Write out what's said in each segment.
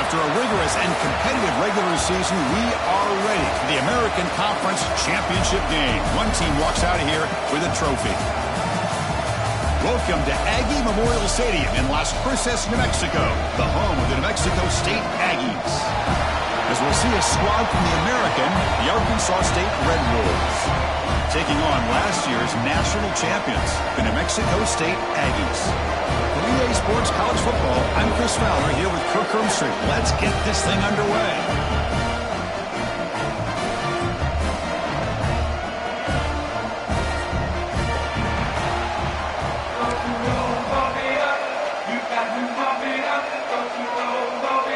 After a rigorous and competitive regular season, we are ready for the American Conference Championship game. One team walks out of here with a trophy. Welcome to Aggie Memorial Stadium in Las Cruces, New Mexico, the home of the New Mexico State Aggies. As we'll see a squad from the American, the Arkansas State Red Wolves, taking on last year's national champions, the New Mexico State Aggies. For EA Sports College Football, I'm Chris Fowler here with Kirk Hermstreet. Let's get this thing underway.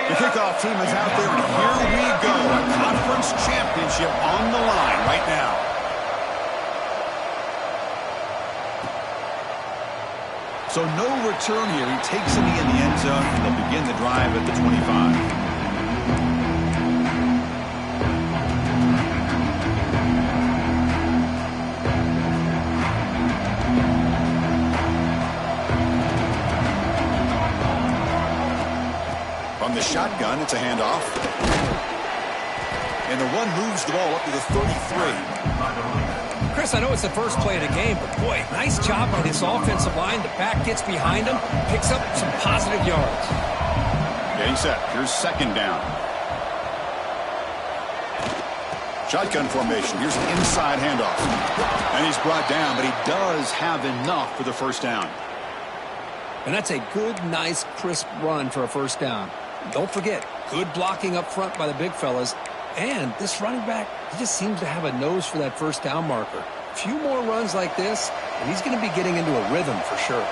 The kickoff team is out there, and here we go. A conference championship on the line right now. So no return here. He takes it in the end zone, and they'll begin the drive at the 25. From the shotgun, it's a handoff. And the run moves the ball up to the 33. Chris, I know it's the first play of the game, but boy, nice job by this offensive line. The back gets behind him, picks up some positive yards. Game set. Here's second down. Shotgun formation. Here's an inside handoff. And he's brought down, but he does have enough for the first down. And that's a good, nice, crisp run for a first down. Don't forget, good blocking up front by the big fellas. And this running back, he just seems to have a nose for that first down marker. A few more runs like this, and he's going to be getting into a rhythm for sure.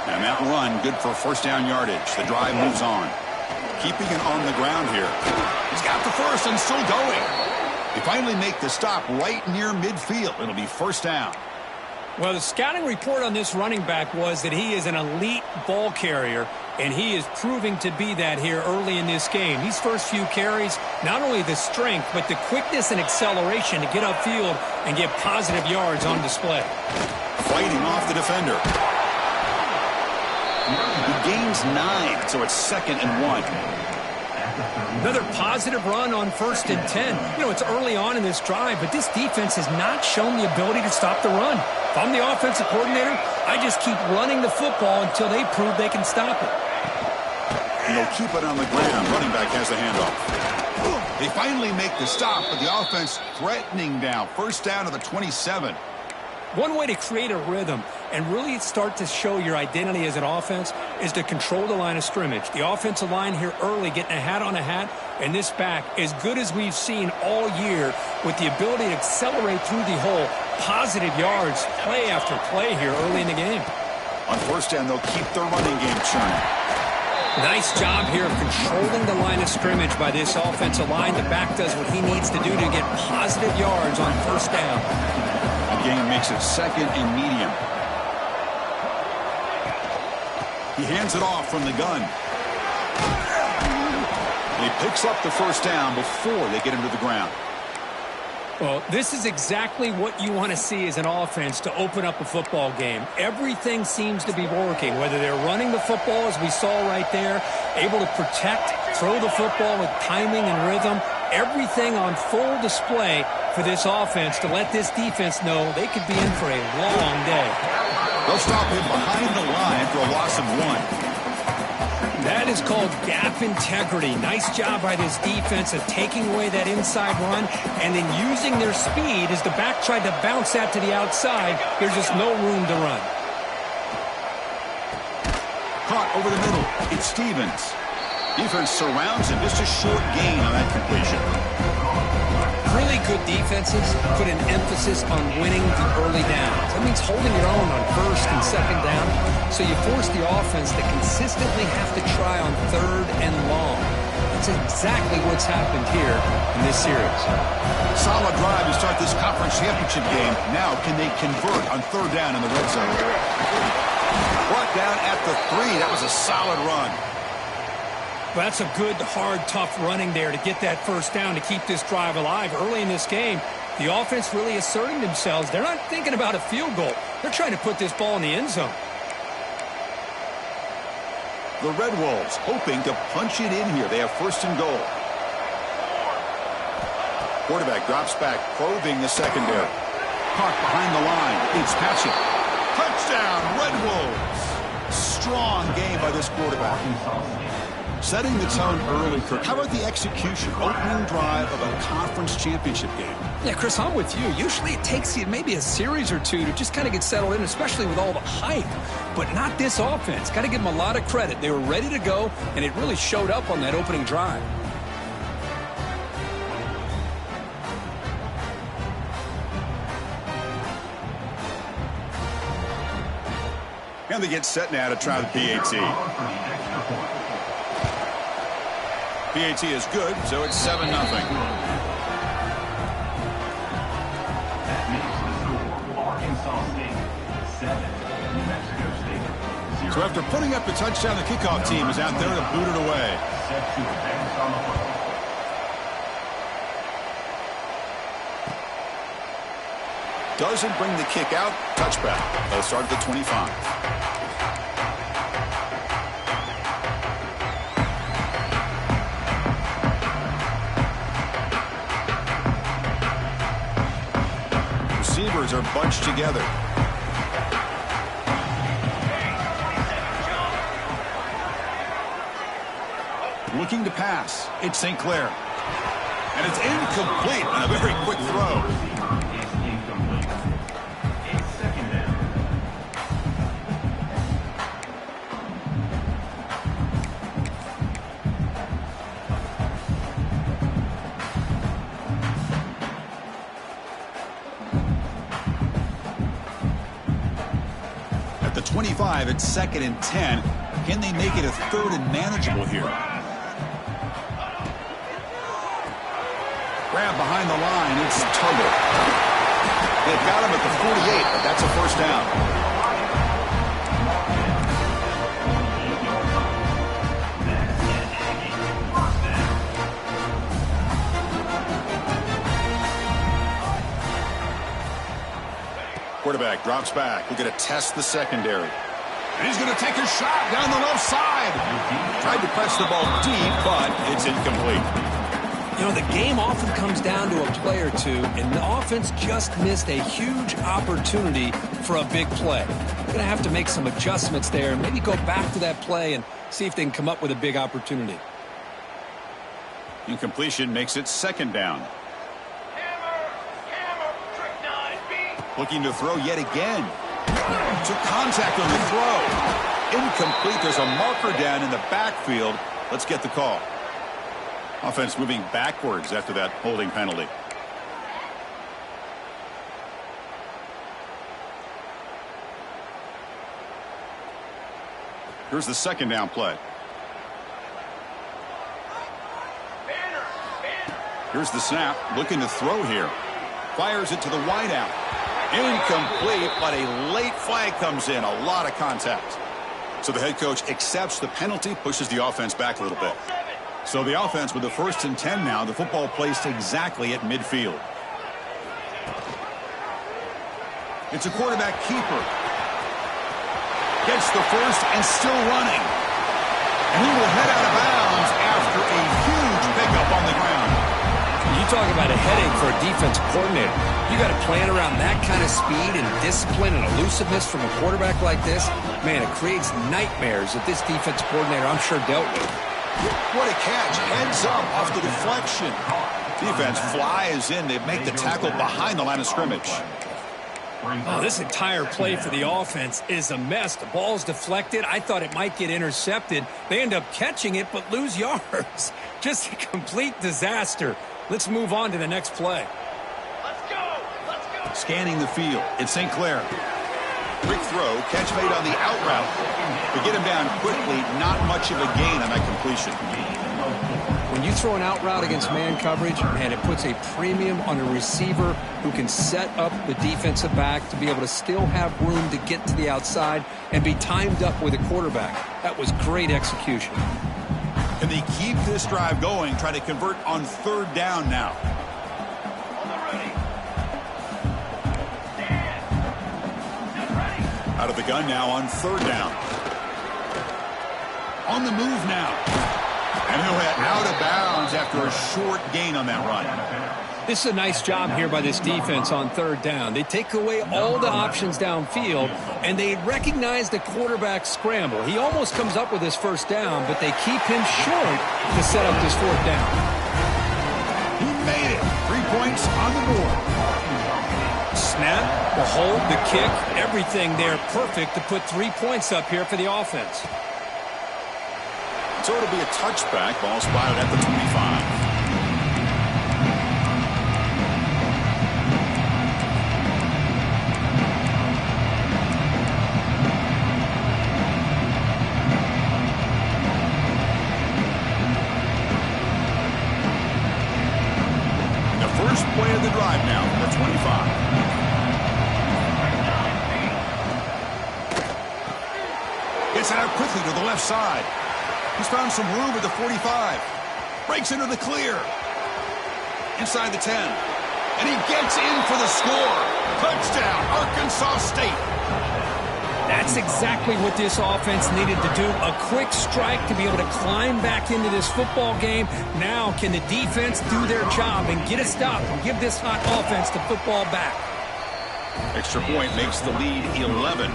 And that run, good for first down yardage. The drive moves on. Keeping it on the ground here. He's got the first and still going. They finally make the stop right near midfield. It'll be first down. Well, the scouting report on this running back was that he is an elite ball carrier, and he is proving to be that here early in this game. These first few carries, not only the strength, but the quickness and acceleration to get upfield and get positive yards on display. Fighting off the defender. He gains 9, so it's 2nd and 1. Another positive run on 1st and 10. You know, it's early on in this drive, but this defense has not shown the ability to stop the run. If I'm the offensive coordinator, I just keep running the football until they prove they can stop it. And they'll keep it on the ground. Running back has the handoff. They finally make the stop, but the offense threatening now. First down to the 27. One way to create a rhythm and really start to show your identity as an offense is to control the line of scrimmage. The offensive line here early getting a hat on a hat, and this back as good as we've seen all year with the ability to accelerate through the hole. Positive yards, play after play here early in the game. On first down, they'll keep their running game churning. Nice job here of controlling the line of scrimmage by this offensive line. The back does what he needs to do to get positive yards on first down. The game makes it 2nd and medium. He hands it off from the gun. He picks up the first down before they get him to the ground. Well, this is exactly what you want to see as an offense to open up a football game. Everything seems to be working, whether they're running the football, as we saw right there, able to protect, throw the football with timing and rhythm. Everything on full display for this offense to let this defense know they could be in for a long day. They'll stop him behind the line for a loss of 1. That is called gap integrity. Nice job by this defense of taking away that inside run and then using their speed as the back tried to bounce that to the outside. There's just no room to run. Caught over the middle. It's Stevens. Defense surrounds him. Just a short gain on that completion. Really good defenses put an emphasis on winning the early downs. That means holding your own on first and second down, so you force the offense to consistently have to try on third and long. That's exactly what's happened here in this series. Solid drive to start this conference championship game. Now, can they convert on third down in the red zone? Brought down at the 3. That was a solid run. Well, that's a good, hard, tough running there to get that first down to keep this drive alive. Early in this game, the offense really asserting themselves. They're not thinking about a field goal. They're trying to put this ball in the end zone. The Red Wolves hoping to punch it in here. They have first and goal. Quarterback drops back, probing the secondary. Park behind the line. It's Patchett. Touchdown, Red Wolves. Strong game by this quarterback. Setting the tone early, Kirk. How about the execution? Opening drive of a conference championship game. Yeah, Chris, I'm with you. Usually it takes you maybe a series or two to just kind of get settled in, especially with all the hype. But not this offense. Got to give them a lot of credit. They were ready to go, and it really showed up on that opening drive. And they get set now to try the PAT. PAT is good, so it's 7-0. So after putting up the touchdown, the kickoff team is out there to boot it away. Doesn't bring the kick out. Touchback. They'll start at the 25. Receivers are bunched together. Looking to pass. It's St. Clair. And it's incomplete on a very quick throw. At the 25, it's 2nd and 10. Can they make it a 3rd and manageable here? Grab behind the line. It's Tuggle. They've got him at the 48, but that's a first down. Quarterback drops back. We're going to test the secondary. And he's going to take a shot down the left side. Tried to press the ball deep, but it's incomplete. You know, the game often comes down to a play or two, and the offense just missed a huge opportunity for a big play. They're going to have to make some adjustments there and maybe go back to that play and see if they can come up with a big opportunity. Incompletion makes it 2nd down. Looking to throw yet again. Took contact on the throw. Incomplete. There's a marker down in the backfield. Let's get the call. Offense moving backwards after that holding penalty. Here's the 2nd down play. Here's the snap. Looking to throw here. Fires it to the wideout. Incomplete, but a late flag comes in. A lot of contact. So the head coach accepts the penalty, pushes the offense back a little bit. So the offense with the 1st and 10 now. The football placed exactly at midfield. It's a quarterback keeper. Gets the first and still running. And he will head out of bounds after a huge pickup on the ground. You talk about a headache for a defensive coordinator. You got to plan around that kind of speed and discipline and elusiveness from a quarterback like this. Man, it creates nightmares that this defensive coordinator, I'm sure, dealt with. What a catch. Heads up off the deflection. Defense flies in. They make the tackle behind the line of scrimmage. Oh, this entire play for the offense is a mess. The ball's deflected. I thought it might get intercepted. They end up catching it but lose yards. Just a complete disaster. Let's move on to the next play. Scanning the field, it's St. Clair. Quick throw, catch made on the out route. To get him down quickly, not much of a gain on that completion. When you throw an out route against man coverage, man, it puts a premium on a receiver who can set up the defensive back to be able to still have room to get to the outside and be timed up with a quarterback. That was great execution. Can they keep this drive going, try to convert on third down now? Out of the gun now on third down. On the move now. And he'll head out of bounds after a short gain on that run. This is a nice job here by this defense on third down. They take away all the options downfield, and they recognize the quarterback scramble. He almost comes up with his first down, but they keep him short to set up this fourth down. He made it. 3 points on the board. Snap, the hold, the kick, everything there perfect to put 3 points up here for the offense. So it'll be a touchback. Ball spotted at the 25. The first play of the drive now from the 25. Gets it out quickly to the left side. He's found some room at the 45. Breaks into the clear. Inside the 10. And he gets in for the score. Touchdown, Arkansas State. That's exactly what this offense needed to do. A quick strike to be able to climb back into this football game. Now can the defense do their job and get a stop and give this hot offense the football back? Extra point makes the lead 11.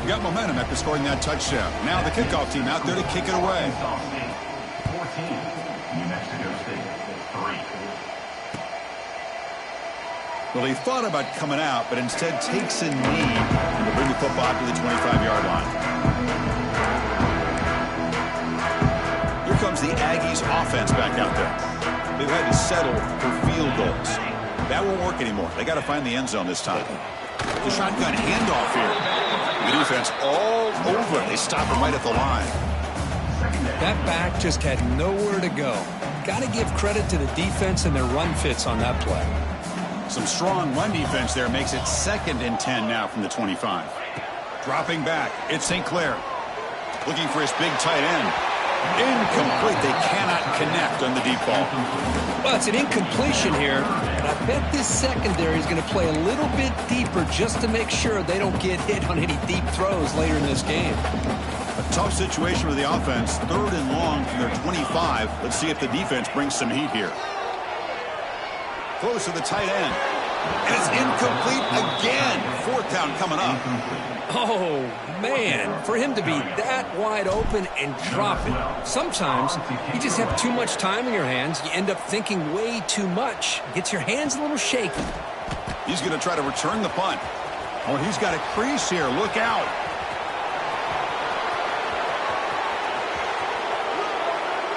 Got momentum after scoring that touchdown. Now the kickoff team out there to kick it away. 14, New Mexico State, 3. Well, he thought about coming out, but instead takes a knee to bring the football to the 25-yard line. Here comes the Aggies offense back out there. They've had to settle for field goals. That won't work anymore. They got to find the end zone this time. The shotgun handoff here. The defense all over it. They stop him right at the line. That back just had nowhere to go. Got to give credit to the defense and their run fits on that play. Some strong run defense there makes it 2nd and 10 now from the 25. Dropping back, it's St. Clair. Looking for his big tight end. Incomplete. They cannot connect on the deep ball. Well, it's an incompletion here, but I bet this secondary is going to play a little bit deeper just to make sure they don't get hit on any deep throws later in this game. A tough situation with the offense. 3rd and long from their 25. Let's see if the defense brings some heat here. Close to the tight end. And it's incomplete again. 4th down coming up. Oh, man, for him to be that wide open and drop it. Sometimes you just have too much time in your hands. You end up thinking way too much. Gets your hands a little shaky. He's going to try to return the punt. Oh, he's got a crease here. Look out.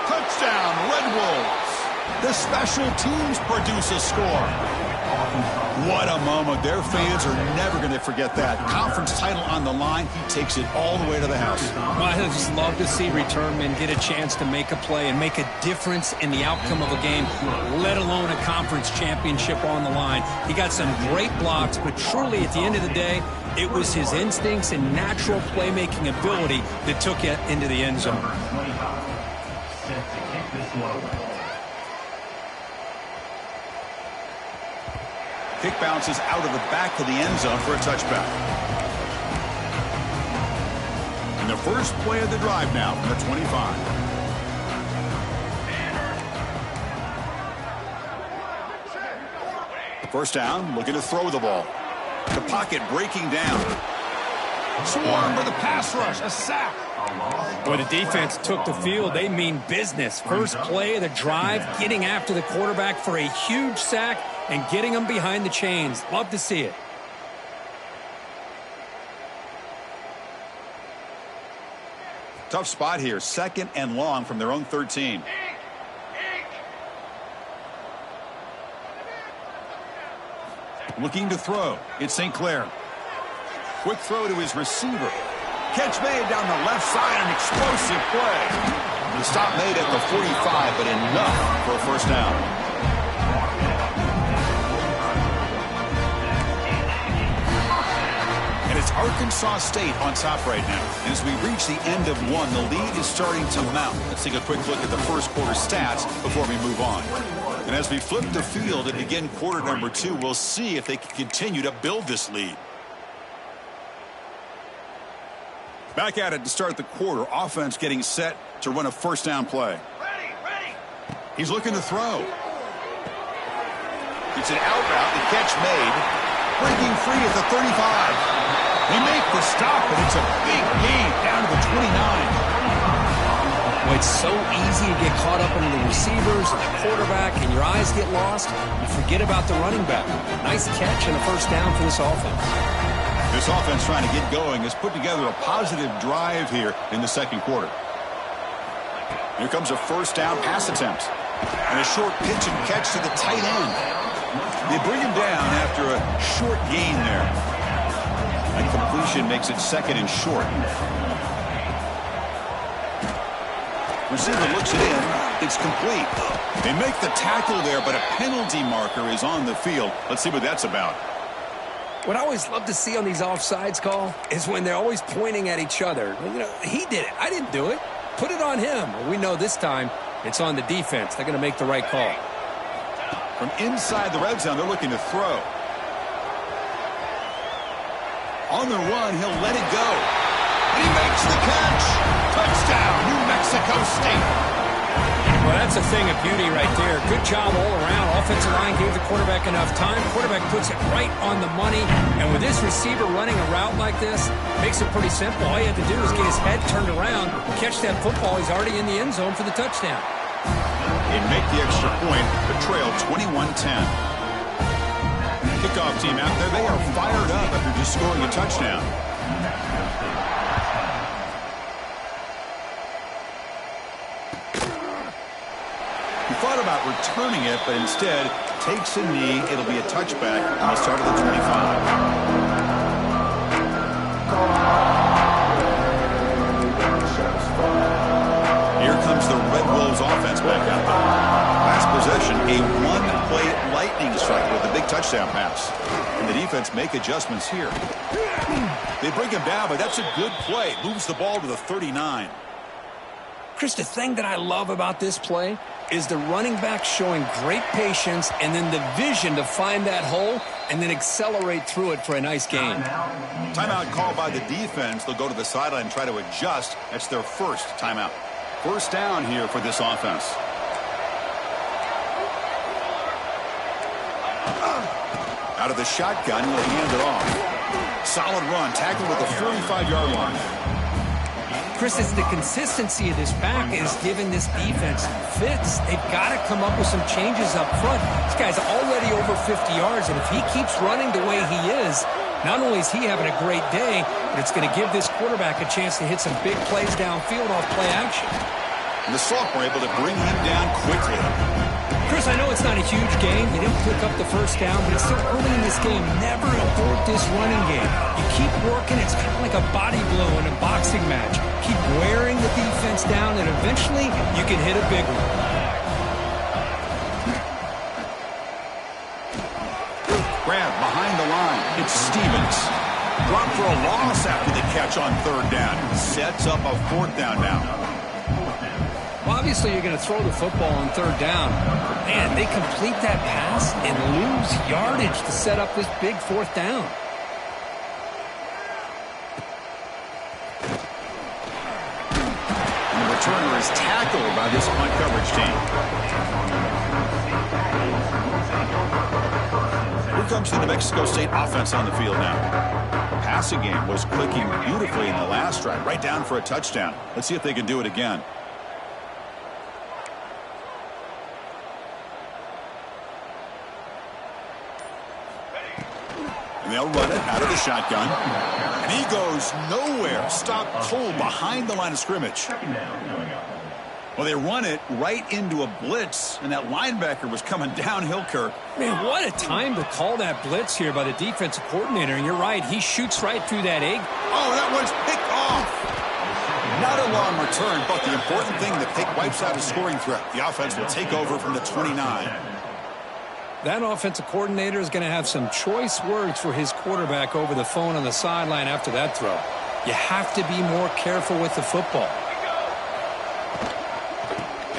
Touchdown, Red Wolves. The special teams produce a score. What a moment. Their fans are never going to forget that. Conference title on the line. He takes it all the way to the house. Well, I just love to see returnmen get a chance to make a play and make a difference in the outcome of a game, let alone a conference championship on the line. He got some great blocks, but truly at the end of the day, it was his instincts and natural playmaking ability that took it into the end zone. Set to kick this low. Kick bounces out of the back of the end zone for a touchback. And the first play of the drive now from the 25. First down, looking to throw the ball. The pocket breaking down. Swarmed by the pass rush, a sack. Boy, the defense took the field. They mean business. First play of the drive, getting after the quarterback for a huge sack and getting them behind the chains. Love to see it. Tough spot here. 2nd and long from their own 13. Looking to throw. It's St. Clair. Quick throw to his receiver. Catch made down the left side. An explosive play. The stop made at the 45, but enough for a first down. And it's Arkansas State on top right now. And as we reach the end of one, the lead is starting to mount. Let's take a quick look at the first quarter stats before we move on. And as we flip the field and begin quarter number 2, we'll see if they can continue to build this lead. Back at it to start the quarter. Offense getting set to run a first down play. Ready. He's looking to throw. It's an out route. The catch made. Breaking free at the 35. They make the stop, and it's a big gain down to the 29. Well, it's so easy to get caught up into the receivers and the quarterback, and your eyes get lost. You forget about the running back. Nice catch and a first down for this offense. This offense trying to get going has put together a positive drive here in the second quarter. Here comes a first down pass attempt. And a short pitch and catch to the tight end. They bring him down after a short gain there. And completion makes it second and short. Receiver looks it in. It's complete. They make the tackle there, but a penalty marker is on the field. Let's see what that's about. What I always love to see on these offsides call is when they're always pointing at each other. You know, he did it. I didn't do it. Put it on him. We know this time it's on the defense. They're going to make the right call. From inside the red zone, they're looking to throw. On the run, he'll let it go. And he makes the catch. Touchdown, New Mexico State. Well, that's a thing of beauty right there. Good job all around. Offensive line gave the quarterback enough time. Quarterback puts it right on the money. And with this receiver running a route like this, makes it pretty simple. All you have to do is get his head turned around, catch that football. He's already in the end zone for the touchdown. They make the extra point, but trail 21-10. Kickoff team out there, they are fired up after just scoring a touchdown. He thought about returning it, but instead takes a knee. It'll be a touchback on the start of the 25. Here comes the Red Wolves offense back out there. Last possession, a one-play lightning strike with a big touchdown pass. And the defense make adjustments here. They bring him down, but that's a good play. Moves the ball to the 39. Chris, the thing that I love about this play is the running back showing great patience and then the vision to find that hole and then accelerate through it for a nice gain. Timeout called by the defense. They'll go to the sideline and try to adjust. That's their first timeout. First down here for this offense. Out of the shotgun, he'll hand it off. Solid run, tackled at the 45-yard line. Chris, it's the consistency of this back is giving this defense fits. They've got to come up with some changes up front. This guy's already over 50 yards, and if he keeps running the way he is, not only is he having a great day, but it's going to give this quarterback a chance to hit some big plays downfield off play action. And the sophomore able to bring him down quickly. Chris, I know it's not a huge game. You didn't pick up the first down, but it's still early in this game. Never abort this running game. You keep working. It's kind of like a body blow in a boxing match. Keep wearing the defense down, and eventually you can hit a big one. Grab behind the line. It's Stevens. Drop for a loss after the catch on third down. Sets up a fourth down now. Well, obviously you're going to throw the football on third down. But man, they complete that pass and lose yardage to set up this big fourth down. And the returner is tackled by this punt coverage team. Here comes the New Mexico State offense on the field now. Passing game was clicking beautifully in the last drive, right down for a touchdown. Let's see if they can do it again. And they'll run it out of the shotgun. And he goes nowhere. Stopped cold behind the line of scrimmage. Well, they run it right into a blitz, and that linebacker was coming downhill, Kirk. Man, what a time to call that blitz here by the defensive coordinator. And you're right, he shoots right through that egg. Oh, that one's picked off. Not a long return, but the important thing, the pick wipes out a scoring threat. The offense will take over from the 29. That offensive coordinator is going to have some choice words for his quarterback over the phone on the sideline after that throw. You have to be more careful with the football.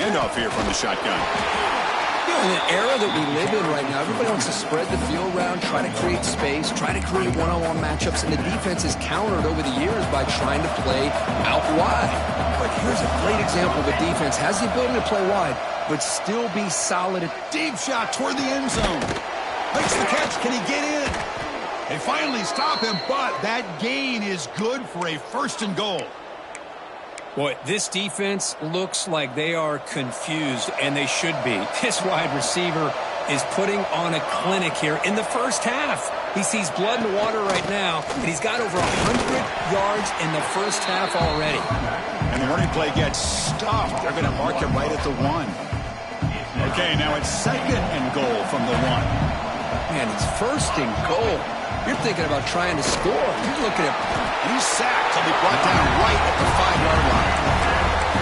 Handoff here from the shotgun. You know, in an era that we live in right now, everybody wants to spread the field around, try to create space, try to create one-on-one matchups, and the defense is countered over the years by trying to play out wide. But here's a great example of a defense has the ability to play wide, but still be solid. Deep shot toward the end zone. Makes the catch. Can he get in? They finally stop him, but that gain is good for a 1st and goal. Boy, this defense looks like they are confused, and they should be. This wide receiver is putting on a clinic here in the first half. He sees blood in the water right now, and he's got over 100 yards in the first half already. And the running play gets stopped. They're going to mark it right at the 1. Okay, now it's 2nd and goal from the 1. Man, it's 1st and goal. You're thinking about trying to score. You're looking at... He's sacked. He'll be brought down right at the 5-yard line.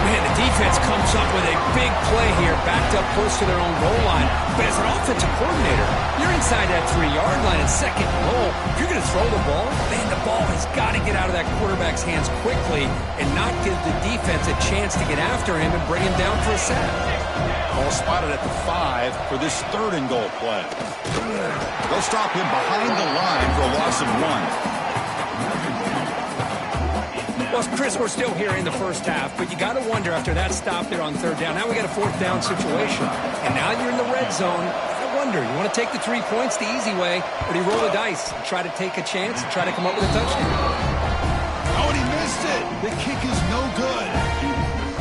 Man, the defense comes up with a big play here, backed up close to their own goal line. But as an offensive coordinator, you're inside that 3-yard line at 2nd and goal. If you're going to throw the ball, man, the ball has got to get out of that quarterback's hands quickly and not give the defense a chance to get after him and bring him down for a sack. Ball spotted at the 5 for this 3rd and goal play. They'll stop him behind the line for a loss of 1. Well, Chris, we're still here in the first half, but you got to wonder after that stop there on 3rd down. Now we got a 4th down situation, and now you're in the red zone. I wonder, you want to take the 3 points the easy way, or do you roll the dice and try to take a chance and try to come up with a touchdown? Oh, and he missed it. The kick is no good.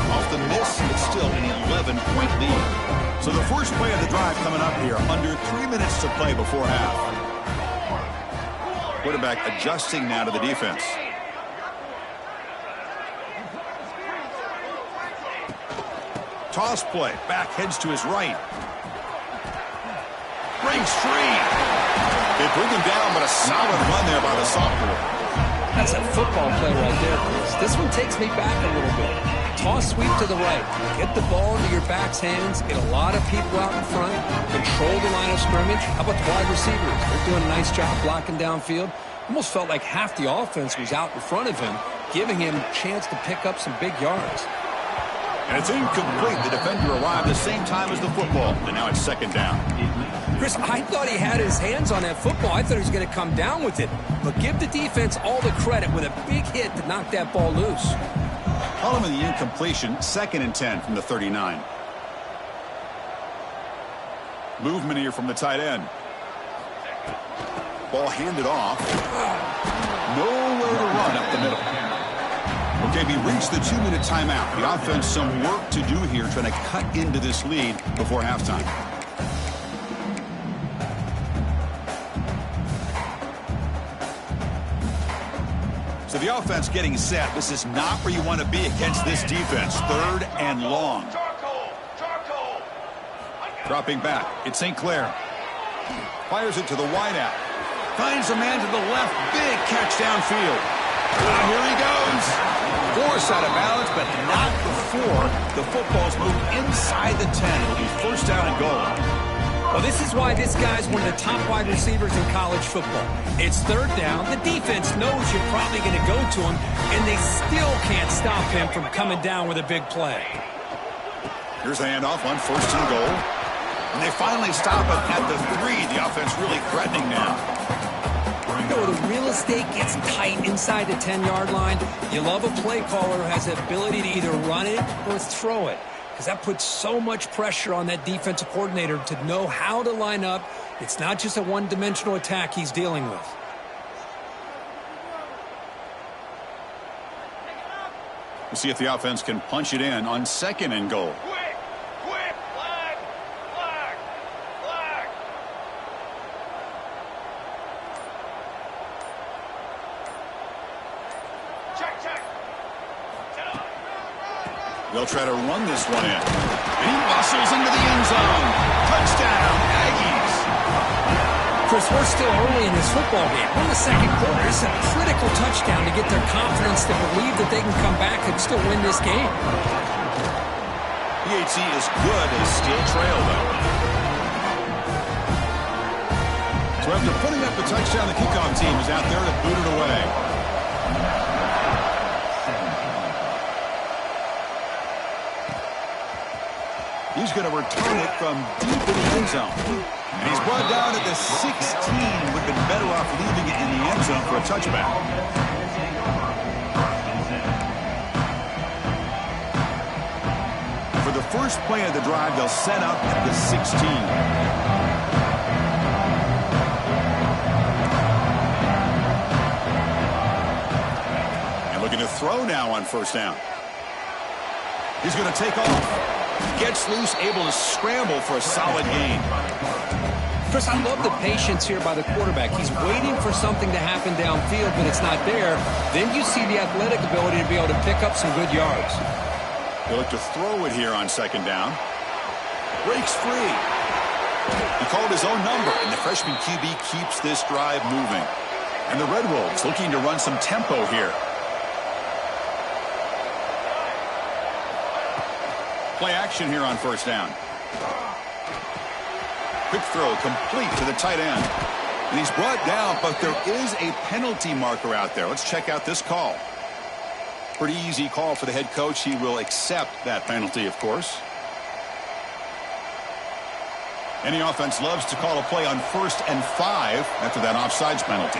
Off the miss, it's still an 11-point lead. So the first play of the drive coming up here, under 3 minutes to play before half. Quarterback adjusting now to the defense. Toss play. Back heads to his right. Breaks free. They bring him down, but a solid run there by the sophomore. That's a football play right there, Chris. This one takes me back a little bit. Toss sweep to the right. Get the ball into your back's hands. Get a lot of people out in front. Control the line of scrimmage. How about the wide receivers? They're doing a nice job blocking downfield. Almost felt like half the offense was out in front of him, giving him a chance to pick up some big yards. And it's incomplete. The defender arrived the same time as the football, and now it's 2nd down. Chris, I thought he had his hands on that football. I thought he was going to come down with it. But give the defense all the credit with a big hit to knock that ball loose. Call him in the incompletion, 2nd and 10 from the 39. Movement here from the tight end. Ball handed off. Nowhere to run up the middle. Okay, we reached the 2-minute timeout. The offense some work to do here trying to cut into this lead before halftime. So the offense getting set. This is not where you want to be against this defense. 3rd and long. Dropping back. It's St. Clair. Fires it to the wideout. Finds a man to the left. Big catch downfield. Here he goes. Force out of bounds, but not before the football's moved inside the 10. It'll be 1st down and goal. Well, this is why this guy's one of the top wide receivers in college football. It's 3rd down. The defense knows you're probably going to go to him, and they still can't stop him from coming down with a big play. Here's the handoff on 1st and goal. And they finally stop it at the 3. The offense really threatening now. You know, the real estate gets tight inside the 10-yard line. You love a play caller who has the ability to either run it or throw it, because that puts so much pressure on that defensive coordinator to know how to line up. It's not just a one-dimensional attack he's dealing with. We'll see if the offense can punch it in on 2nd and goal. They'll try to run this one in. And he muscles into the end zone. Touchdown, Aggies. Chris, we're still early in this football game. We're in the second quarter. This is a critical touchdown to get their confidence to believe that they can come back and still win this game. PHC is good as still trail, though. So after putting up the touchdown, the kickoff team is out there to boot it away. He's going to return it from deep in the end zone. And he's brought down at the 16. Would have been better off leaving it in the end zone for a touchback. For the first play of the drive, they'll set up at the 16. And looking to throw now on first down. He's going to take off. Gets loose, able to scramble for a solid gain. Chris, I love the patience here by the quarterback. He's waiting for something to happen downfield, but it's not there. Then you see the athletic ability to be able to pick up some good yards. He'll look to throw it here on second down. Breaks free. He called his own number, and the freshman QB keeps this drive moving. And the Red Wolves looking to run some tempo here. Play action here on first down. Quick throw complete to the tight end. And he's brought down, but there is a penalty marker out there. Let's check out this call. Pretty easy call for the head coach. He will accept that penalty, of course. Any offense loves to call a play on 1st and 5 after that offsides penalty.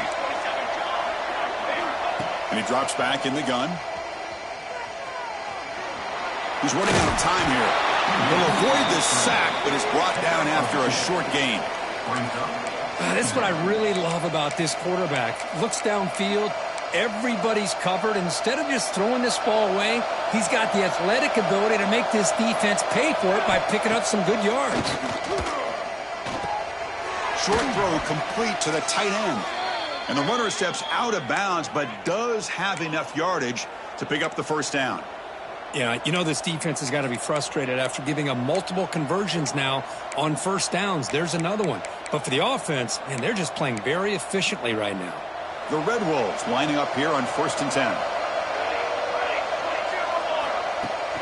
And he drops back in the gun. He's running out of time here. He'll avoid this sack, but is brought down after a short gain. That's what I really love about this quarterback. Looks downfield. Everybody's covered. Instead of just throwing this ball away, he's got the athletic ability to make this defense pay for it by picking up some good yards. Short throw complete to the tight end. And the runner steps out of bounds, but does have enough yardage to pick up the first down. Yeah, you know this defense has got to be frustrated after giving up multiple conversions now on first downs. There's another one. But for the offense, man, they're just playing very efficiently right now. The Red Wolves lining up here on 1st and 10.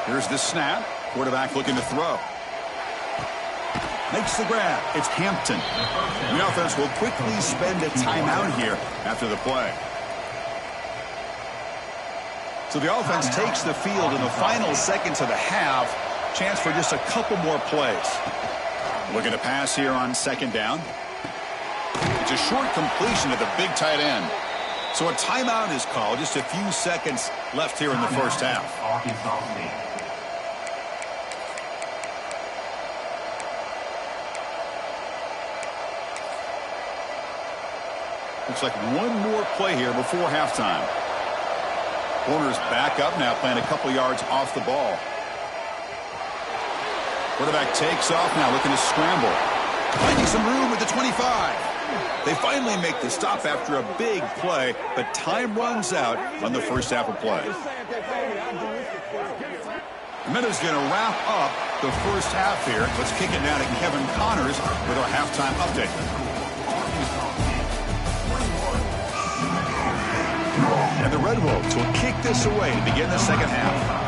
Here's the snap. Quarterback looking to throw. Makes the grab. It's Hampton. The offense will quickly spend a timeout here after the play. So the offense takes the field in the final seconds of the half. Chance for just a couple more plays. Looking to pass here on second down. It's a short completion to the big tight end. So a timeout is called. Just a few seconds left here in the first half. Looks like one more play here before halftime. Corners back up now, playing a couple yards off the ball. Quarterback takes off now, looking to scramble. Finding some room at the 25. They finally make the stop after a big play, but time runs out on the first half of play. The Meadows going to wrap up the first half here. Let's kick it down to Kevin Connors with our halftime update. And the Red Wolves will kick this away to begin the second half.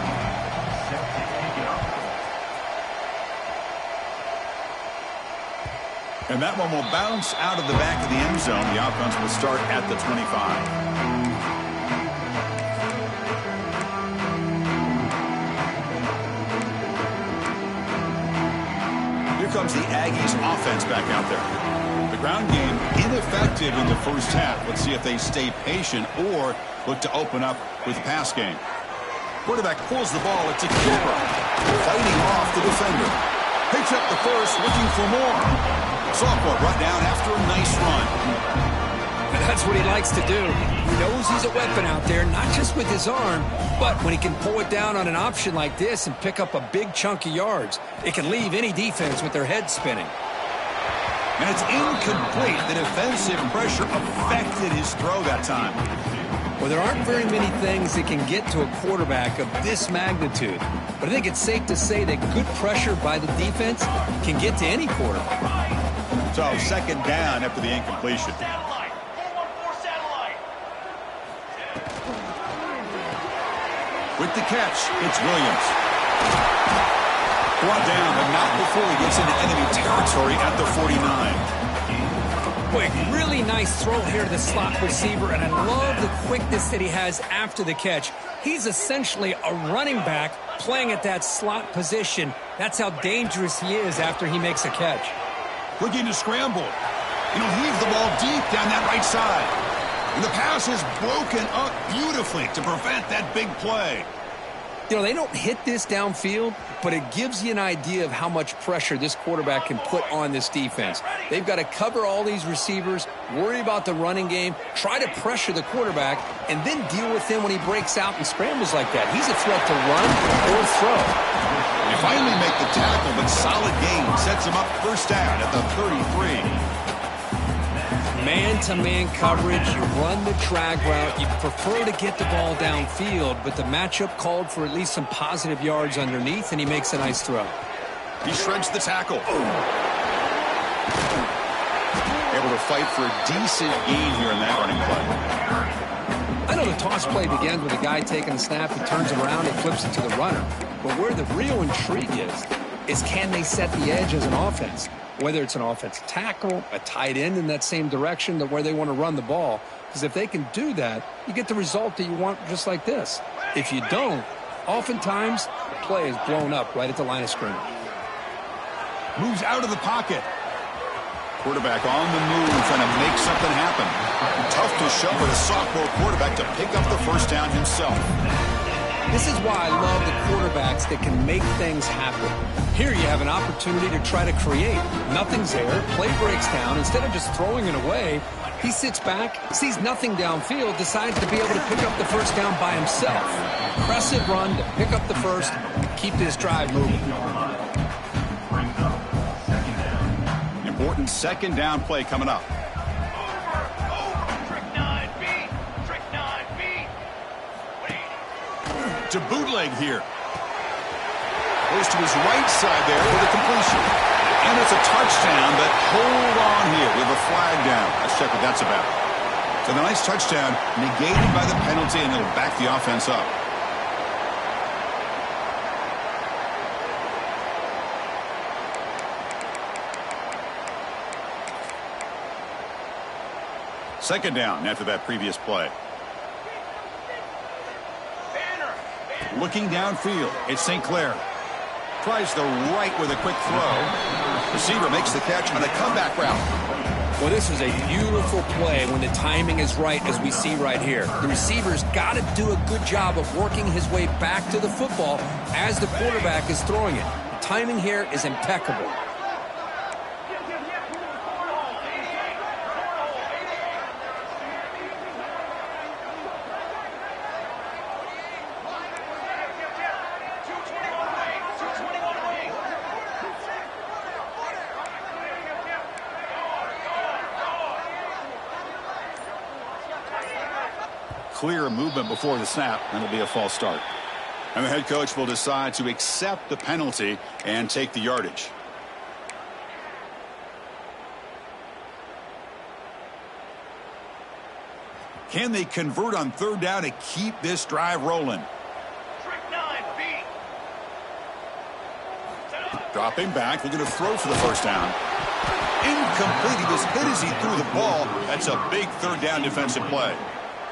And that one will bounce out of the back of the end zone. The offense will start at the 25. Here comes the Aggies offense back out there. The ground game ineffective in the first half. Let's see if they stay patient or look to open up with the pass game. Quarterback pulls the ball. It's a keeper. Fighting off the defender. Picks up the first, looking for more. Sophomore brought down after a nice run. That's what he likes to do. He knows he's a weapon out there, not just with his arm, but when he can pull it down on an option like this and pick up a big chunk of yards, it can leave any defense with their head spinning. And it's incomplete. The defensive pressure affected his throw that time. Well, there aren't very many things that can get to a quarterback of this magnitude. But I think it's safe to say that good pressure by the defense can get to any quarterback. So second down after the incompletion. With the catch, it's Williams. Brought down, but not before he gets into enemy territory at the 49. Quick, really nice throw here to the slot receiver, and I love the quickness that he has after the catch. He's essentially a running back playing at that slot position. That's how dangerous he is after he makes a catch. Looking to scramble. Heave the ball deep down that right side. And the pass is broken up beautifully to prevent that big play. They don't hit this downfield, but it gives you an idea of how much pressure this quarterback can put on this defense. They've got to cover all these receivers, worry about the running game, try to pressure the quarterback, and then deal with him when he breaks out and scrambles like that. He's a threat to run or throw. They finally make the tackle, but solid gain sets him up first down at the 33. Man-to-man coverage, you run the drag route, you prefer to get the ball downfield, but the matchup called for at least some positive yards underneath, and he makes a nice throw. He shreds the tackle. Able to fight for a decent gain here in that running play. I know the toss play begins with a guy taking the snap, he turns it around and flips it to the runner, but where the real intrigue is can they set the edge as an offense? Whether it's an offensive tackle, a tight end in that same direction, where they want to run the ball. Because if they can do that, you get the result that you want just like this. If you don't, oftentimes the play is blown up right at the line of scrimmage. Moves out of the pocket. Quarterback on the move, trying to make something happen. Tough to show with a sophomore quarterback to pick up the first down himself. This is why I love the quarterbacks that can make things happen. Here you have an opportunity to try to create. Nothing's there. Play breaks down. Instead of just throwing it away, he sits back, sees nothing downfield, decides to be able to pick up the first down by himself. Impressive run to pick up the first, keep this drive moving. Important second down play coming up. To bootleg here. Goes to his right side there for the completion. And it's a touchdown, but hold on here. We have a flag down. Let's check what that's about. So the nice touchdown negated by the penalty, and it'll back the offense up. Second down after that previous play. Looking downfield, it's St. Clair. Tries the right with a quick throw. Receiver makes the catch on a comeback route. Well, this is a beautiful play when the timing is right, as we see right here. The receiver's got to do a good job of working his way back to the football as the quarterback is throwing it. The timing here is impeccable. Clear movement before the snap, and it'll be a false start. And the head coach will decide to accept the penalty and take the yardage. Can they convert on third down to keep this drive rolling? Dropping back, looking to throw for the first down. Incomplete. He was hit as he threw the ball. That's a big third down defensive play.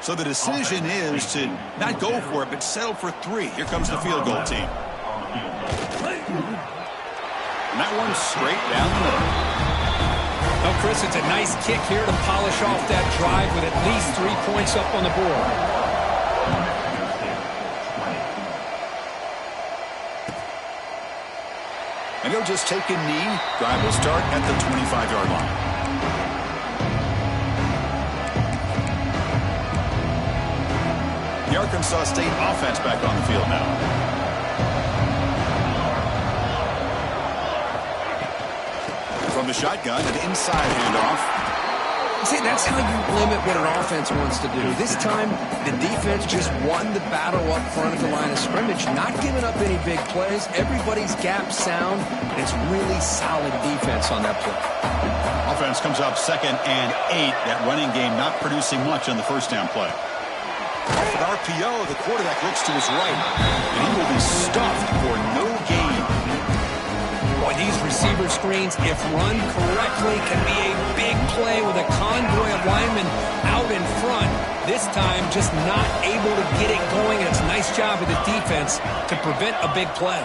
So the decision is to not go for it, but settle for 3. Here comes the field goal team. And that one's straight down the middle. Well, Chris, it's a nice kick here to polish off that drive with at least 3 points up on the board. And he'll just take a knee. Drive will start at the 25-yard line. The Arkansas State offense back on the field now. From the shotgun, an inside handoff. See, that's how you limit what an offense wants to do. This time, the defense just won the battle up front of the line of scrimmage, not giving up any big plays. Everybody's gap sound, and it's really solid defense on that play. Offense comes up 2nd and 8. That running game not producing much on the first down play. Off an RPO, the quarterback looks to his right, and he will be stuffed for no gain. Boy, these receiver screens, if run correctly, can be a big play with a convoy of linemen out in front. This time, just not able to get it going, and it's a nice job of the defense to prevent a big play.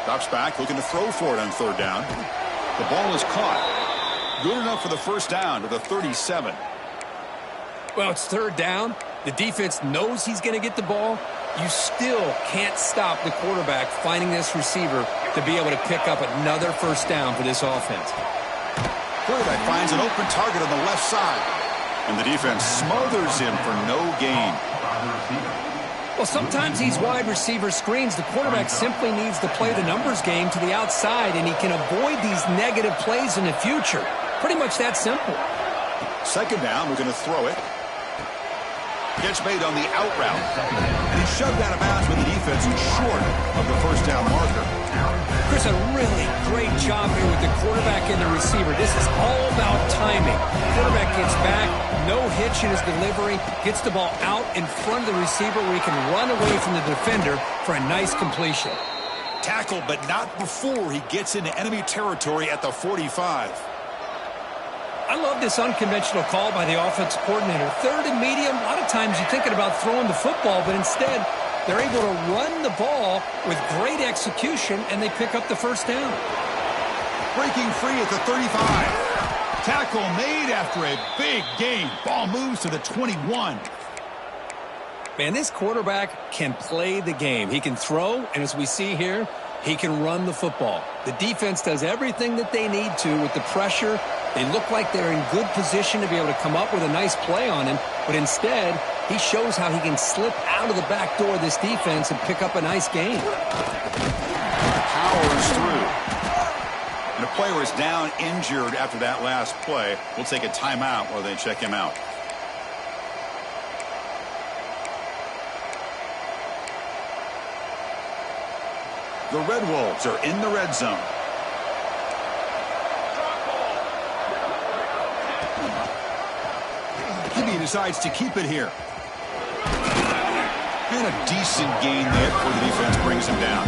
Drops back, looking to throw for it on 3rd down. The ball is caught. Good enough for the first down to the 37. Well, it's 3rd down. The defense knows he's going to get the ball. You still can't stop the quarterback finding this receiver to be able to pick up another first down for this offense. Quarterback finds an open target on the left side, and the defense smothers him for no gain. Well, sometimes these wide receiver screens, the quarterback simply needs to play the numbers game to the outside, and he can avoid these negative plays in the future. Pretty much that simple. 2nd down, we're going to throw it. Catch made on the out route. And he's shoved out of bounds with the defense short of the first down marker. Chris, a really great job here with the quarterback and the receiver. This is all about timing. Quarterback gets back, no hitch in his delivery, gets the ball out in front of the receiver where he can run away from the defender for a nice completion. Tackled, but not before he gets into enemy territory at the 45. I love this unconventional call by the offensive coordinator. 3rd and medium, a lot of times you're thinking about throwing the football, but instead they're able to run the ball with great execution, and they pick up the first down. Breaking free at the 35. Tackle made after a big gain. Ball moves to the 21. Man, this quarterback can play the game. He can throw, and as we see here, he can run the football. The defense does everything that they need to with the pressure. They look like they're in good position to be able to come up with a nice play on him, but instead, he shows how he can slip out of the back door of this defense and pick up a nice gain. Powers through. And a player is down injured after that last play. We'll take a timeout while they check him out. The Red Wolves are in the red zone. He decides to keep it here. And a decent gain there before the defense brings him down.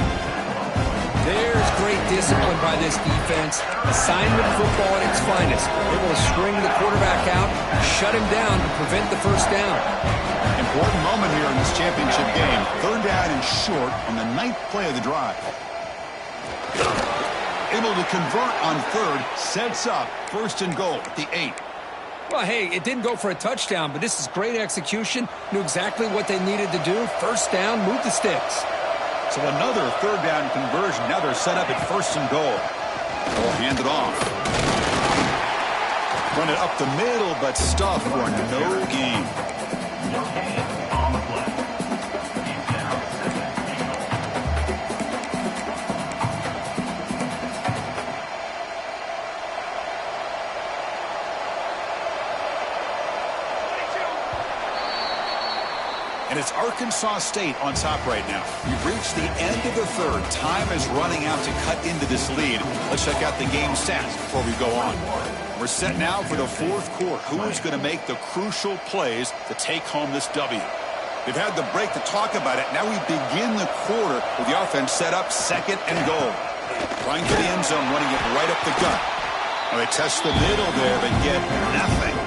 There's great discipline by this defense. Assignment football at its finest. Able to string the quarterback out, shut him down to prevent the first down. Important moment here in this championship game. 3rd down and short on the 9th play of the drive. Able to convert on 3rd, sets up 1st and goal at the 8. Well, hey, it didn't go for a touchdown, but this is great execution. Knew exactly what they needed to do. First down, move the sticks. So another 3rd down conversion. Now they're set up at 1st and goal. Ball handed off. Run it up the middle, but stuffed for no gain. On the play. And it's Arkansas State on top right now. We've reached the end of the 3rd. Time is running out to cut into this lead. Let's check out the game stats before we go on. We're set now for the 4th quarter. Who is going to make the crucial plays to take home this W? They've had the break to talk about it. Now we begin the quarter with the offense set up 2nd and goal. Trying for the end zone, running it right up the gut. Well, they test the middle there, but get nothing.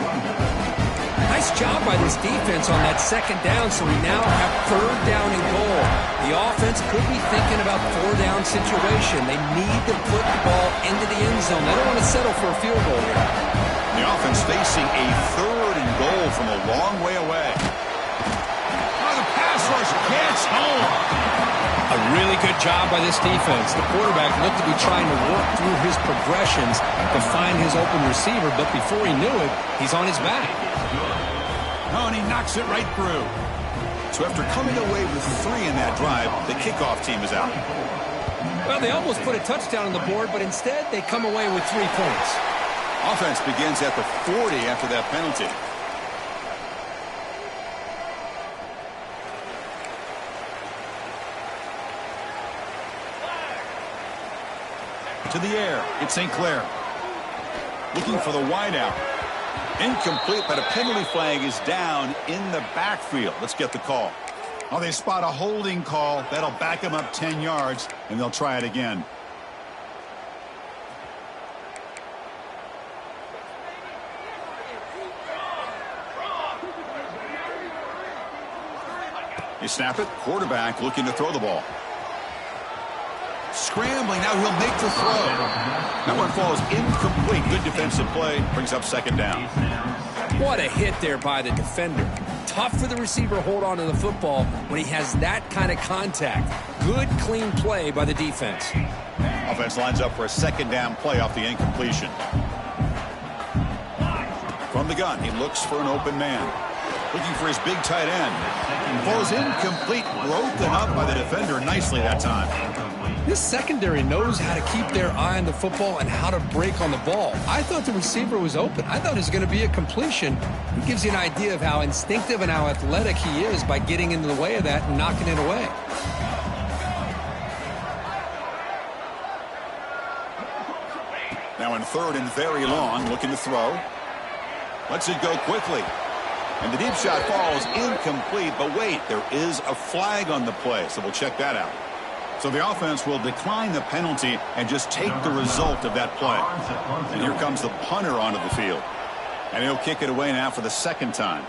Nice job by this defense on that 2nd down, so we now have 3rd down and goal. The offense could be thinking about 4-down situation. They need to put the ball into the end zone. They don't want to settle for a field goal here. The offense facing a 3rd and goal from a long way away. Oh, the pass rush gets home. A really good job by this defense. The quarterback looked to be trying to work through his progressions to find his open receiver, but before he knew it, he's on his back. Oh, and he knocks it right through. So after coming away with 3 in that drive, the kickoff team is out. Well, they almost put a touchdown on the board, but instead they come away with 3 points. Offense begins at the 40 after that penalty. To the air, it's St. Clair. Looking for the wideout. Incomplete, but a penalty flag is down in the backfield. Let's get the call. Oh, they spot a holding call. That'll back them up 10 yards, and they'll try it again. They snap it. Quarterback looking to throw the ball. Scrambling, now he'll make the throw. That one falls incomplete. Good defensive play, brings up second down. What a hit there by the defender. Tough for the receiver to hold on to the football when he has that kind of contact. Good, clean play by the defense. Offense lines up for a second down play off the incompletion. From the gun, he looks for an open man. Looking for his big tight end. Falls incomplete, broken up by the defender nicely that time. This secondary knows how to keep their eye on the football and how to break on the ball. I thought the receiver was open. I thought it was going to be a completion. It gives you an idea of how instinctive and how athletic he is by getting into the way of that and knocking it away. Now in third and very long, looking to throw. Lets it go quickly. And the deep shot falls incomplete, but wait, there is a flag on the play, so we'll check that out. So the offense will decline the penalty and just take the result of that play. And here comes the punter onto the field. And he'll kick it away now for the second time.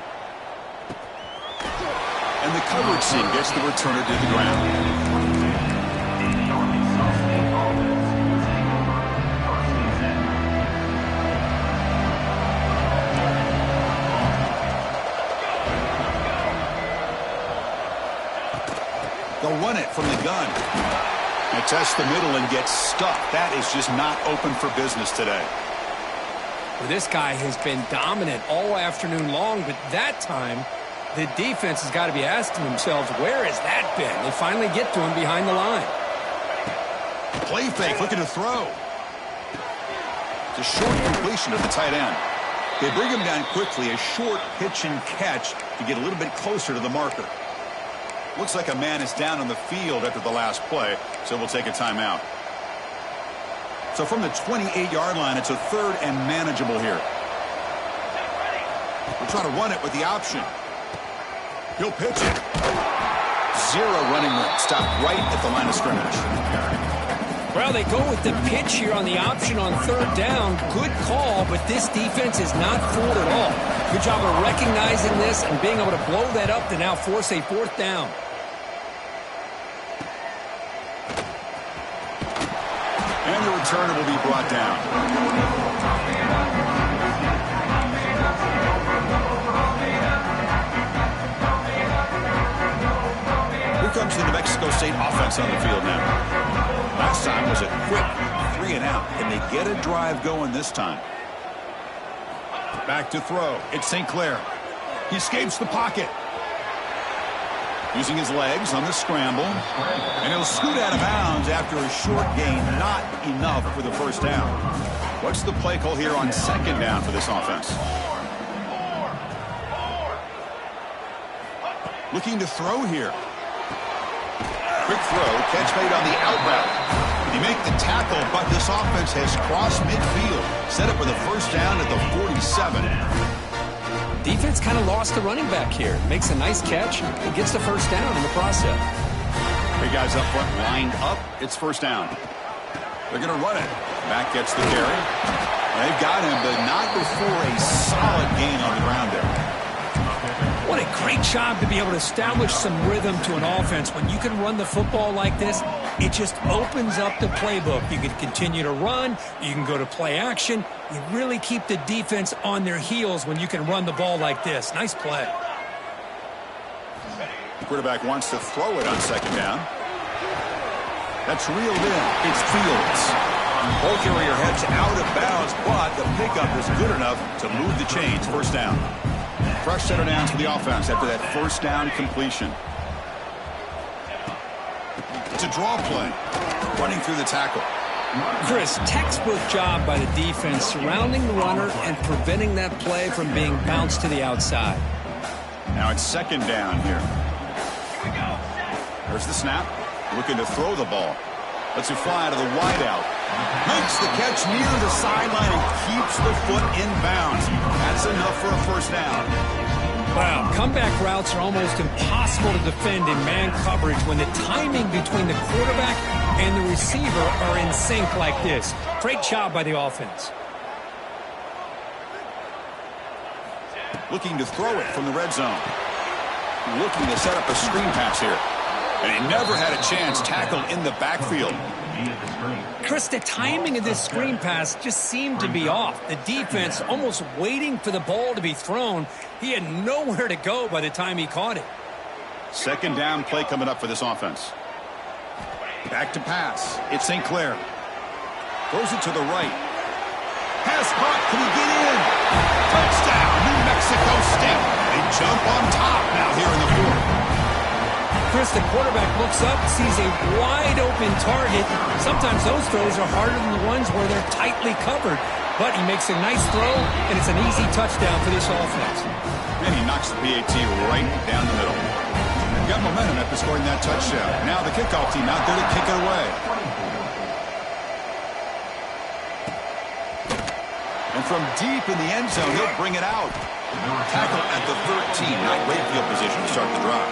And the coverage team gets the returner to the ground. They'll run it from the gun. And test the middle and get stuck. That is just not open for business today. Well, this guy has been dominant all afternoon long, but that time the defense has got to be asking themselves, where has that been? They finally get to him behind the line. Play fake, looking to throw. It's a short completion to the tight end. They bring him down quickly, a short pitch and catch to get a little bit closer to the marker. Looks like a man is down on the field after the last play, so we'll take a timeout. So from the 28-yard line, it's a third and manageable here. We'll try to run it with the option. He'll pitch it. Zero running room. Stopped right at the line of scrimmage. Well, they go with the pitch here on the option on third down. Good call, but this defense is not fooled at all. Good job of recognizing this and being able to blow that up to now force a fourth down. And the returner will be brought down. Here comes the New Mexico State offense on the field now. Last time was a quick 3 and out. Can they get a drive going this time? Back to throw. It's St. Clair. He escapes the pocket. Using his legs on the scramble. And he'll scoot out of bounds after a short gain. Not enough for the first down. What's the play call here on second down for this offense? Looking to throw here. Quick throw. Catch made on the out route. He make the tackle, but this offense has crossed midfield. Set up with a first down at the 47. Defense kind of lost the running back here. Makes a nice catch and gets the first down in the process. Big guys up front lined up. It's first down. They're going to run it. Back gets the carry. They've got him, but not before a solid gain on the ground there. What a great job to be able to establish some rhythm to an offense. When you can run the football like this, it just opens up the playbook. You can continue to run. You can go to play action. You really keep the defense on their heels when you can run the ball like this. Nice play. The quarterback wants to throw it on second down. That's reeled in. It's Fields. Ball carrier heads out of bounds, but the pickup is good enough to move the chains. First down. Fresh set of downs for the offense after that first down completion. It's a draw play. Running through the tackle. Chris, textbook job by the defense surrounding the runner and preventing that play from being bounced to the outside. Now it's second down here. There's the snap. Looking to throw the ball. Lets it fly to the wideout. Makes the catch near the sideline and keeps the foot in bounds. That's enough for a first down. Wow, comeback routes are almost impossible to defend in man coverage when the timing between the quarterback and the receiver are in sync like this. Great job by the offense. Looking to throw it from the red zone. Looking to set up a screen pass here. And he never had a chance, tackled in the backfield. Chris, the timing of this screen pass just seemed to be off. The defense almost waiting for the ball to be thrown. He had nowhere to go by the time he caught it. Second down play coming up for this offense. Back to pass. It's St. Clair. Throws it to the right. Pass caught. Can he get in? Touchdown, New Mexico State. They jump on top now here in the fourth. Chris, the quarterback looks up, sees a wide-open target. Sometimes those throws are harder than the ones where they're tightly covered. But he makes a nice throw, and it's an easy touchdown for this offense. And he knocks the PAT right down the middle. Got momentum after scoring that touchdown. Now the kickoff team out there to kick it away. And from deep in the end zone, he'll bring it out. Tackle at the 13. Not great field position to start the drive.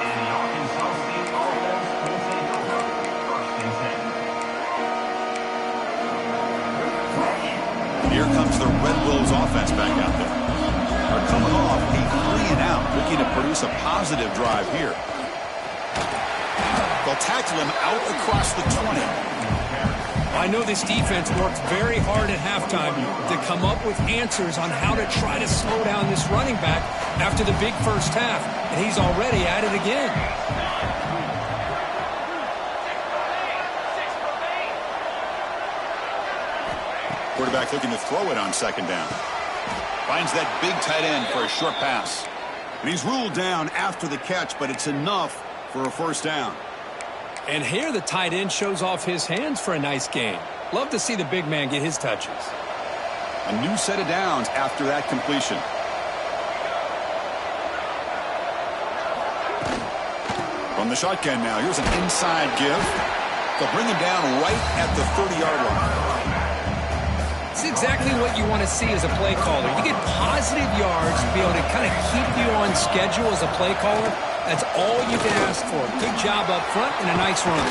Here comes the Red Wolves offense back out there. They're coming off a 3-and-out, looking to produce a positive drive here. They'll tackle him out across the 20. I know this defense worked very hard at halftime to come up with answers on how to try to slow down this running back after the big first half, and he's already at it again. Quarterback looking to throw it on second down. Finds that big tight end for a short pass. And he's ruled down after the catch, but it's enough for a first down. And here the tight end shows off his hands for a nice gain. Love to see the big man get his touches. A new set of downs after that completion. From the shotgun now, here's an inside give. They'll bring him down right at the 30-yard line. It's exactly what you want to see as a play caller. You get positive yards to be able to kind of keep you on schedule as a play caller. That's all you can ask for. Good job up front and a nice run.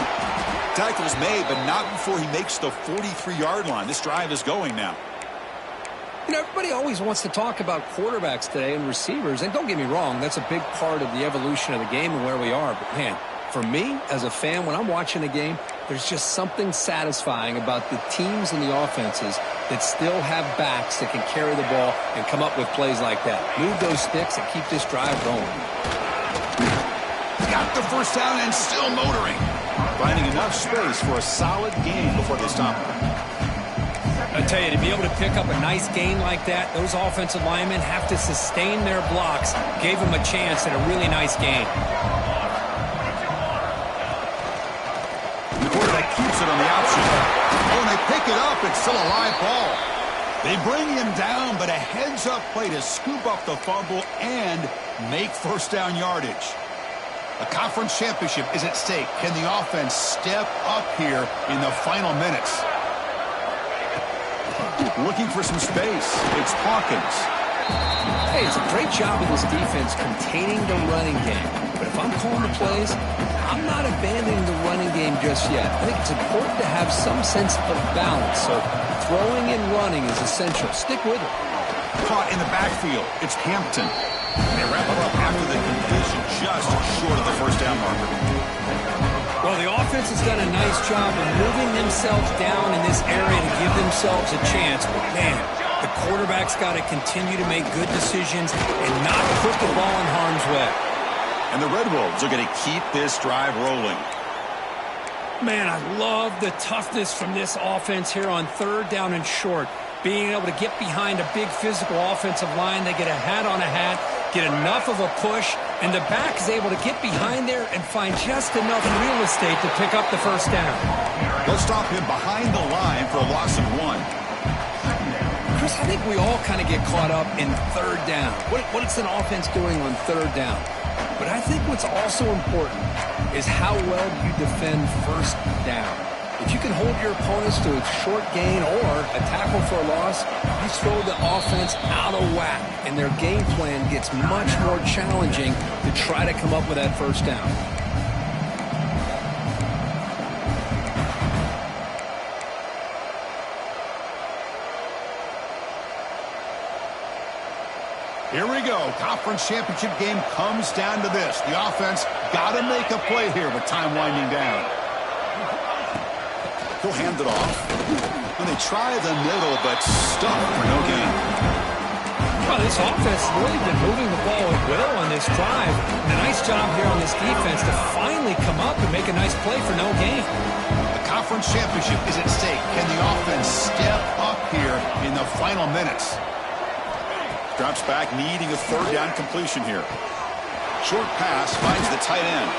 Tackle's made, but not before he makes the 43-yard line. This drive is going now. You know, everybody always wants to talk about quarterbacks today and receivers. And don't get me wrong, that's a big part of the evolution of the game and where we are. But, man, for me, as a fan, when I'm watching a game, there's just something satisfying about the teams and the offenses that still have backs that can carry the ball and come up with plays like that. Move those sticks and keep this drive going. Got the first down and still motoring. Finding enough space for a solid gain before they stop him. I tell you, to be able to pick up a nice gain like that, those offensive linemen have to sustain their blocks. Gave them a chance at a really nice gain. The quarterback keeps it on the option. Oh, and they pick it up. It's still a live ball. They bring him down, but a heads-up play to scoop up the fumble and make first down yardage. A conference championship is at stake. Can the offense step up here in the final minutes? Looking for some space. It's Hawkins. Hey, it's a great job of this defense containing the running game. But if I'm calling the plays, I'm not abandoning the running game just yet. I think it's important to have some sense of balance. So throwing and running is essential. Stick with it. Caught in the backfield. It's Hampton. They wrap it up after the completion, just short of the first down marker. Well, the offense has done a nice job of moving themselves down in this area to give themselves a chance. But, man, the quarterback's got to continue to make good decisions and not put the ball in harm's way. And the Red Wolves are going to keep this drive rolling. Man, I love the toughness from this offense here on third down and short. Being able to get behind a big physical offensive line, they get a hat on a hat, get enough of a push, and the back is able to get behind there and find just enough real estate to pick up the first down. They'll stop him behind the line for a loss of 1. Chris, I think we all kind of get caught up in third down. What is an offense doing on third down? But I think what's also important is how well you defend first down. If you can hold your opponents to a short gain or a tackle for a loss, you throw the offense out of whack, and their game plan gets much more challenging to try to come up with that first down. Here we go. Conference championship game comes down to this. The offense got to make a play here with time winding down. He'll hand it off. And they try the middle, but stuck for no gain. Well, this offense has really been moving the ball at will on this drive. And a nice job here on this defense to finally come up and make a nice play for no gain. The conference championship is at stake. Can the offense step up here in the final minutes? Drops back, needing a third down completion here. Short pass finds the tight end.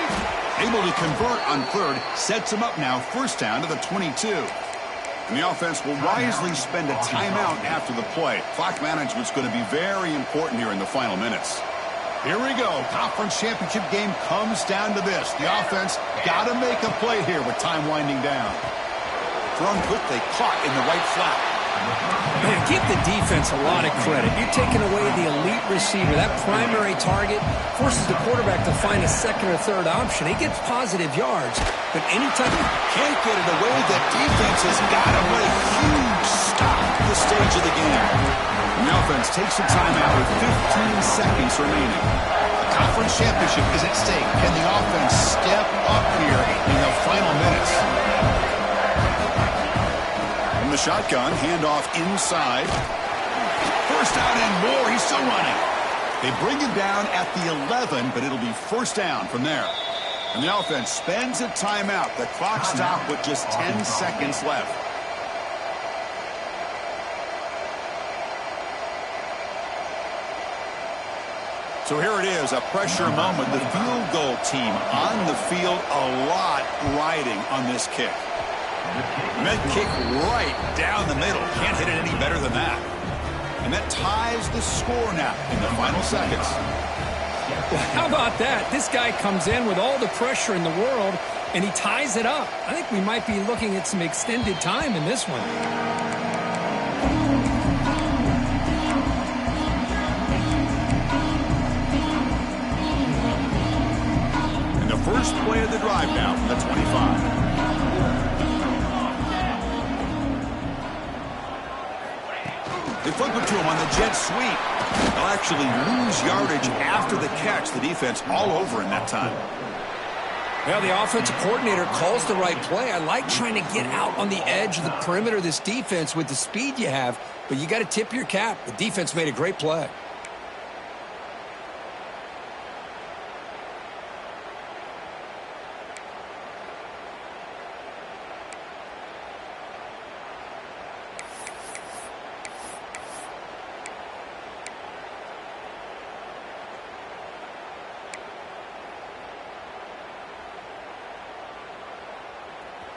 Able to convert on third, sets him up now, first down to the 22. And the offense will wisely spend a timeout after the play. Clock management's going to be very important here in the final minutes. Here we go. Conference championship game comes down to this. The offense got to make a play here with time winding down. Thrown quickly, caught in the right flat. Man, give the defense a lot of credit. You're taking away the elite receiver. That primary target forces the quarterback to find a second or third option. He gets positive yards, but anytime he can't get it away, the defense has got to put a huge stop to the stage of the game. And the offense takes a timeout with 15 seconds remaining. The conference championship is at stake. Can the offense step up here in the final minutes? The shotgun, handoff inside. First down and more. He's still running. They bring him down at the 11, but it'll be first down from there. And the offense spends a timeout. The clock stopped with just 10 seconds left. So here it is, a pressure moment. The field goal team on the field, a lot riding on this kick. Med kick right down the middle. Can't hit it any better than that. And that ties the score now in the final seconds. Well, how about that? This guy comes in with all the pressure in the world, and he ties it up. I think we might be looking at some extended time in this one. And the first play of the drive now from the 25. They flip it to him on the jet sweep. They'll actually lose yardage after the catch. The defense all over in that time. Well, the offensive coordinator calls the right play. I like trying to get out on the edge of the perimeter of this defense with the speed you have, but you got to tip your cap. The defense made a great play.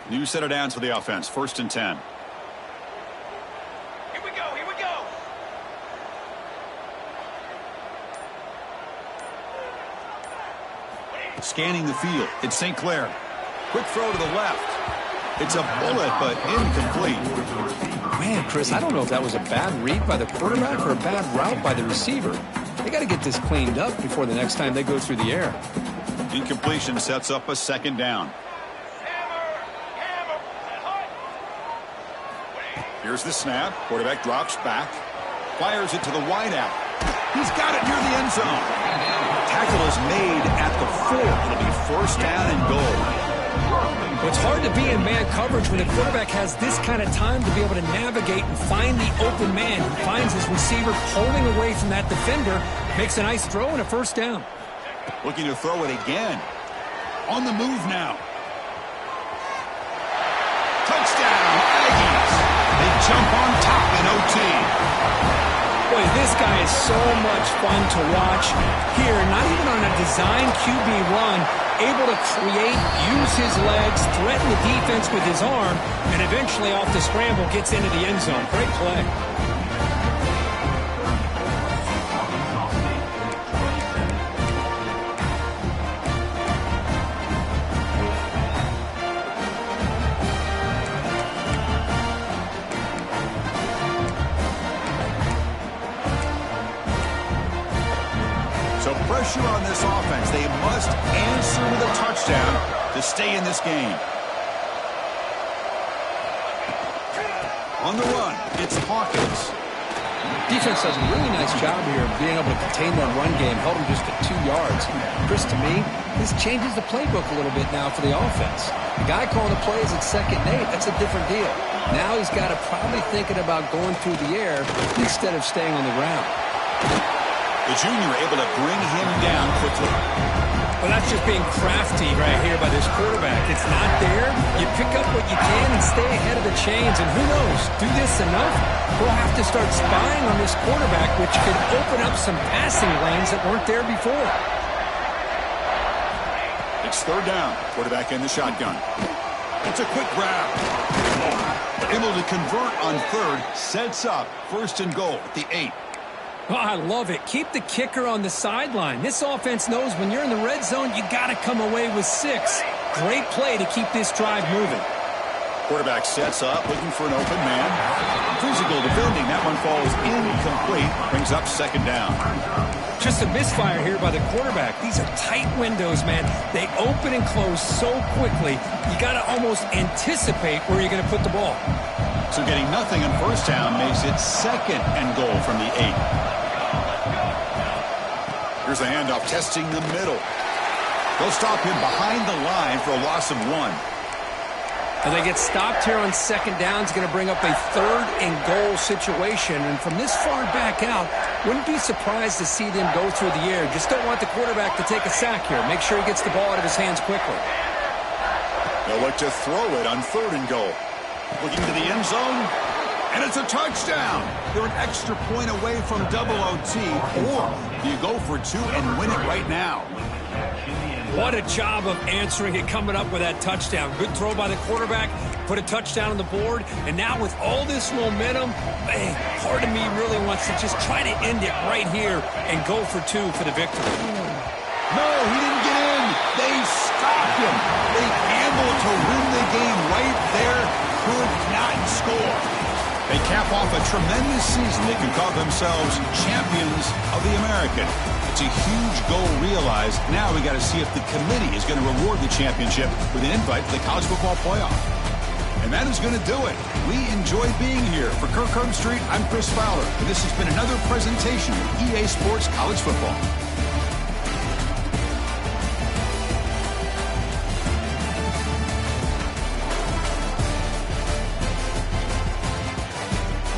New set of downs for the offense. First and 10. Here we go. Here we go. Scanning the field. It's St. Clair. Quick throw to the left. It's a bullet, but incomplete. Man, Chris, I don't know if that was a bad read by the quarterback or a bad route by the receiver. They got to get this cleaned up before the next time they go through the air. Incompletion sets up a second down. Here's the snap. Quarterback drops back. Fires it to the wideout. He's got it near the end zone. Tackle is made at the 4. It'll be first down and goal. It's hard to be in man coverage when the quarterback has this kind of time to be able to navigate and find the open man. He finds his receiver pulling away from that defender, makes a nice throw and a first down. Looking to throw it again. On the move now. Touchdown, Aggies. They jump on top in OT. Boy, this guy is so much fun to watch here. Not even on a design QB run, able to create, use his legs, threaten the defense with his arm, and eventually off the scramble gets into the end zone. Great play. So pressure on this offense. They must answer with a touchdown to stay in this game. On the run, it's Hawkins. Defense does a really nice job here of being able to contain that run game. Held him just to 2 yards. Chris, to me, this changes the playbook a little bit now for the offense. The guy calling the plays at 2nd and 8, that's a different deal. Now he's got to probably thinking about going through the air instead of staying on the ground. The junior able to bring him down quickly. Well, that's just being crafty right here by this quarterback. It's not there. You pick up what you can and stay ahead of the chains. And who knows, do this enough, we'll have to start spying on this quarterback, which could open up some passing lanes that weren't there before. It's 3rd down. Quarterback in the shotgun. It's a quick grab. Able to convert on 3rd. Sets up 1st and goal at the 8. Oh, I love it. Keep the kicker on the sideline. This offense knows when you're in the red zone, you got to come away with 6. Great play to keep this drive moving. Quarterback sets up, looking for an open man. Physical defending. That one falls incomplete. Brings up 2nd down. Just a misfire here by the quarterback. These are tight windows, man. They open and close so quickly, you got to almost anticipate where you're going to put the ball. So getting nothing on 1st down makes it 2nd and goal from the 8. Here's a handoff, testing the middle. They'll stop him behind the line for a loss of 1. And they get stopped here on 2nd down. It's going to bring up a 3rd and goal situation. And from this far back out, wouldn't be surprised to see them go through the air. Just don't want the quarterback to take a sack here. Make sure he gets the ball out of his hands quickly. They'll look to throw it on 3rd and goal. Looking to the end zone, and it's a touchdown. They're an extra point away from double OT, or do you go for 2 and win it right now? What a job of answering it, coming up with that touchdown. Good throw by the quarterback, put a touchdown on the board, and now with all this momentum, man, part of me really wants to just try to end it right here and go for 2 for the victory. No, he didn't get in. They stopped him. They gambled to win the game right there. Could not score. They cap off a tremendous season. They can call themselves champions of the American. It's a huge goal realized. Now we got to see if the committee is going to reward the championship with an invite to the college football playoff. And that is going to do it. We enjoy being here. For Kirk Herbstreit, I'm Chris Fowler, and this has been another presentation of EA Sports College Football.